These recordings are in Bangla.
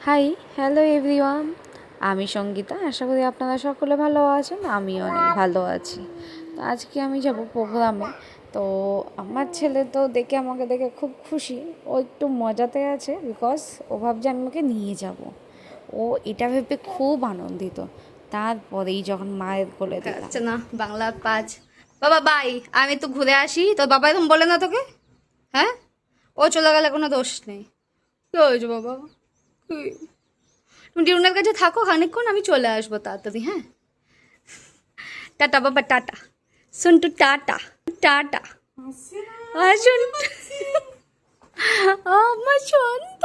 হাই, হ্যালো এভরিওয়ান, আমি সঙ্গীতা। আশা করি আপনারা সকলে ভালো আছেন, আমি অনেক ভালো আছি। তো আজকে আমি যাব প্রোগ্রামে। তো আমার ছেলে তো আমাকে দেখে খুব খুশি। ও একটু মজাতে আছে, বিকজ ও ভাবছে আমি ওকে নিয়ে যাব। ও এটা ভেবে খুব আনন্দিত। তারপরেই যখন মায়ের কোলে দিলাম, আচ্ছা না বাংলা 5 বাবা বাই, আমি তো ঘুরে আসি। তোর বাবা এরকম বলে না তোকে? হ্যাঁ, ও চলে গেলে কোনো দোষ নেই। কি হয়েছে বাবা? কি? তুমি টিউনের কাছে থাকো খানিকক্ষণ, আমি চলে আসবো তাড়াতাড়ি। হ্যাঁ, টাটা বাবা, টাটা। শুনটু tata, tata. আসুন আমার শান্ত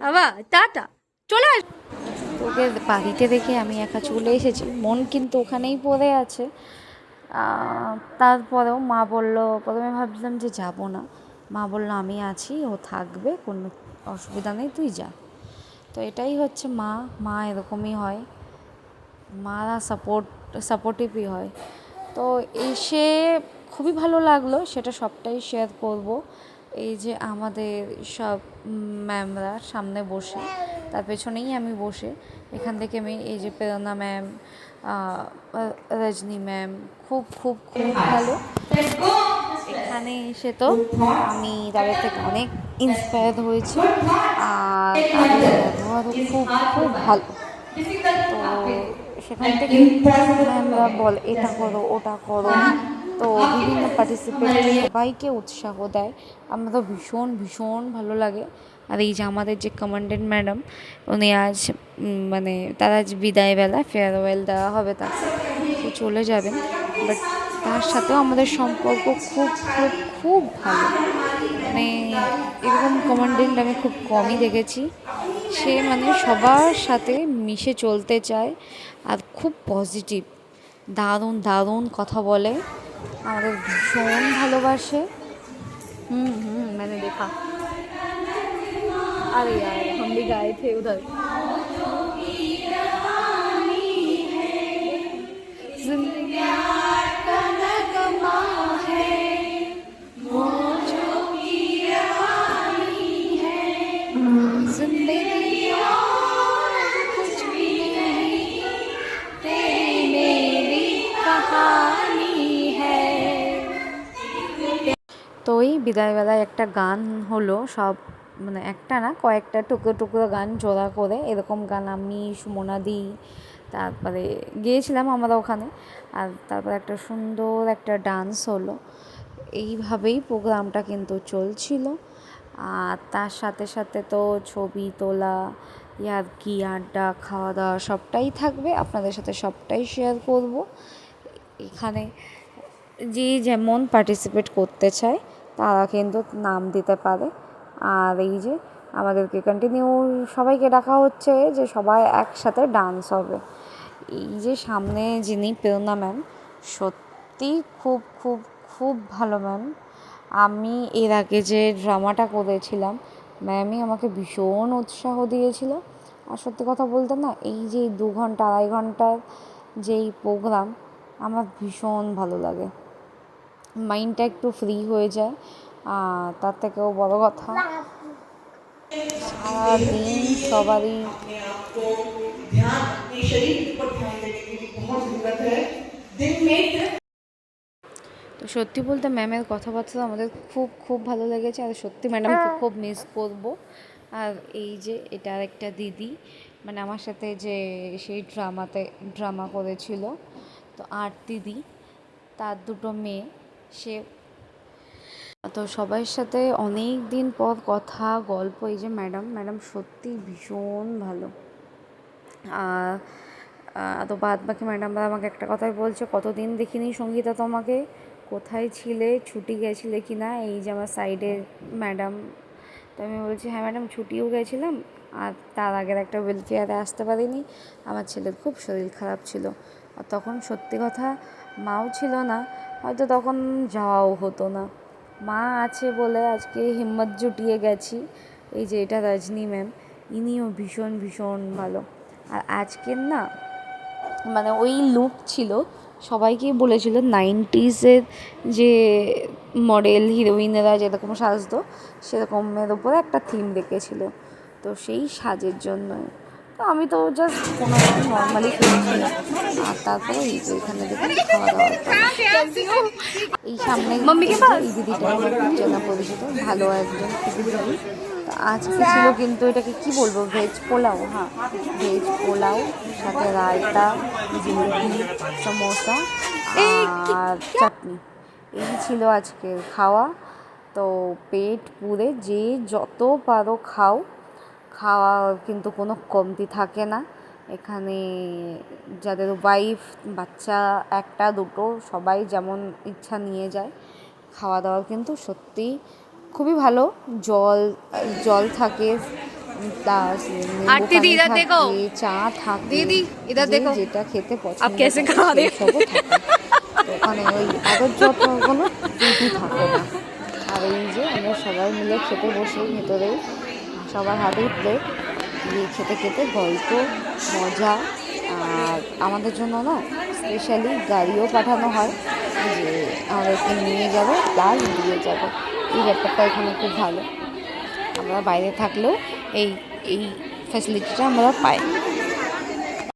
বাবা, টাটা, চলে আস। ওকে বাড়িতে রেখে আমি একা চলে এসেছি। মন কিন্তু ওখানেই পড়ে আছে। তারপরেও মা বলল, প্রথমে ভাবছিলাম যে যাব না। মা বলল আমি আছি, ও থাকবে, কোনো অসুবিধা নেই, তুই যা। তো এটাই হচ্ছে মা। মা এরকমই হয়, মারা সাপোর্টিভই হয়। তো এসে খুবই ভালো লাগলো, সেটা সবটাই শেয়ার করব। এই যে আমাদের সব ম্যামরা সামনে বসে, তার পেছনেই আমি বসে, এখান থেকে আমি এই যে প্রেরণা ম্যাম, রজনী ম্যাম, খুব খুব খুব ভালো। এখানে এসে তো আমি তাদের থেকে অনেক ইন্সপায়ার্ড হয়েছি, আর তাদের ব্যবহারও খুব খুব ভালো। তো সেখান থেকে ম্যামরা বলে এটা করো ওটা করো, তো বিভিন্ন পার্টিসিপেট সবাইকে উৎসাহ দেয়। আমার তো ভীষণ ভীষণ ভালো লাগে। আর এই যে আমাদের যে কমান্ডেন্ট ম্যাডাম, উনি আজ মানে তার আজ বিদায়বেলা, ফেয়ারওয়েল দেওয়া হবে তাকে, সে চলে যাবেন। বাট তার সাথেও আমাদের সম্পর্ক খুব খুব খুব ভালো। মানে এরকম কমান্ডেন্ট আমি খুব কমই দেখেছি। সে মানে সবার সাথে মিশে চলতে চায়, আর খুব পজিটিভ, দারুণ দারুণ কথা বলে, আমাদের ভীষণ ভালোবাসে। मैंने देखा। अरे यार हम भी गाए थे उधर। जिंदगी का नगमा है, वो जो की रवानी है। जिंदगी और कुछ भी नहीं, तेरी मेरी कहानी है। তো ওই বিদায়বেলায় একটা গান হলো, সব মানে একটা না, কয়েকটা টুকরো টুকরো গান জোড়া করে, এরকম গান আমি সুমনাদি তারপরে গিয়েছিলাম আমরা ওখানে। আর তারপরে একটা সুন্দর একটা ডান্স হলো। এইভাবেই প্রোগ্রামটা কিন্তু চলছিল। আর তার সাথে সাথে তো ছবি তোলা, ইয়ার্কি, আড্ডা, খাওয়া দাওয়া সবটাই থাকবে, আপনাদের সাথে সবটাই শেয়ার করব। এখানে যে যেমন পার্টিসিপেট করতে চায় তারা কিন্তু নাম দিতে পারে। আর এই যে আমাদেরকে কন্টিনিউ সবাইকে ডাকা হচ্ছে যে সবাই একসাথে ডান্স হবে। এই যে সামনে যিনি প্রেরণা ম্যাম, সত্যি খুব খুব খুব ভালো ম্যাম। আমি এর আগে যে ড্রামাটা করেছিলাম, ম্যামই আমাকে ভীষণ উৎসাহ দিয়েছিল। আর সত্যি কথা বলতে না, এই যে 2 ঘন্টা 2.5 ঘন্টার যেই প্রোগ্রাম, আমার ভীষণ ভালো লাগে, মাইন্ডটা একটু ফ্রি হয়ে যায়। আর তার থেকেও বড় কথা, সারাদিন সবারই अपने आप को ध्यान, अपने शरीर पर ध्यान देने की भी बहुत जरूरत है। दिन में তো সত্যি বলতে ম্যামের কথাবার্তা আমাদের খুব খুব ভালো লেগেছে। আর সত্যি ম্যাডামকে খুব মিস করব। আর এই যে এটা আরেকটা দিদি, মানে আমার সাথে যে সেই ড্রামা করেছিল, তো আর্ট দিদি, তার 2 মেয়ে, সে তো সবার সাথে অনেক দিন পর কথা গল্প। এই যে ম্যাডাম সত্যি ভীষণ ভালো। আর তো বাদ বাকি ম্যাডামরা আমাকে একটা কথাই বলছে, কতদিন দেখিনি সঙ্গীতা তোমাকে, কোথায় ছিলে, ছুটি গেছিলে কি না। এই যে আমার সাইডের ম্যাডাম, তো আমি বলছি হ্যাঁ ম্যাডাম, ছুটিও গেছিলাম, আর তার আগের একটা ওয়েলফেয়ারে আসতে পারিনি, আমার ছেলের খুব শরীর খারাপ ছিল। আর তখন সত্যি কথা মাও ছিল না, হয়তো তখন যাওয়াও হতো না। মা আছে বলে আজকে হিম্মত জুটিয়ে গেছি। এই যে এটা রজনী ম্যাম, ইনিও ভীষণ ভীষণ ভালো। আর আজকের না, মানে ওই লুক ছিল সবাইকেই বলেছিল 90s-এর যে মডেল হিরোইনেরা যেরকম সাজতো সেরকমের ওপরে একটা থিম রেখেছিল, তো সেই সাজের জন্যই। তো আমি তো জাস্ট কোনো নর্মালি খেয়েছিলাম। আর তারপরে এই যে এখানে দেখুন খাওয়া দাওয়ার পালা। এই সামনে মম্মিকে এই যে পাস? এই দিদিটা আমার খুব চেনা পরিচিত, ভালো একজন খুবই দিদি। তো আজকে ছিল কিন্তু এটাকে কি বলবো, ভেজ পোলাও। হ্যাঁ, ভেজ পোলাও, সাথে রায়তা, জিলিপি, সমোসা আর চাটনি, এই ছিল আজকের খাওয়া। তো পেট পুরে যে যত পারো খাও, খাওয়া কিন্তু কোনো কমতি থাকে না এখানে। যাদের ওয়াইফ বাচ্চা একটা দুটো সবাই যেমন ইচ্ছা নিয়ে যায়। খাওয়া দাওয়া কিন্তু সত্যিই খুবই ভালো। জল জল থাকে, প্লাস নিম্বু आरती दी পানি इधर देखो, থাকে, চা থাকে, दीदी इधर যে देखो, যেটা খেতে अब পছন্দ कैसे করে खा সেই रहे সবও থাকে। তো ওখানে ওই আদর যত্ন কোনো ত্রুটি থাকে না। আর এই যে আমরা সবাই মিলে খেতে বসে ভেতরেই, সবার হাতেই প্লেট দিয়ে খেতে খেতে গল্প মজা। আর আমাদের জন্য না স্পেশালি গাড়িও পাঠানো হয় যে আমাদেরকে নিয়ে যাবে প্লাস দিয়ে যাবে। এই ব্যাপারটা এখানে খুব ভালো। আমরা বাইরে থাকলেও এই এই ফ্যাসিলিটিটা আমরা পাই।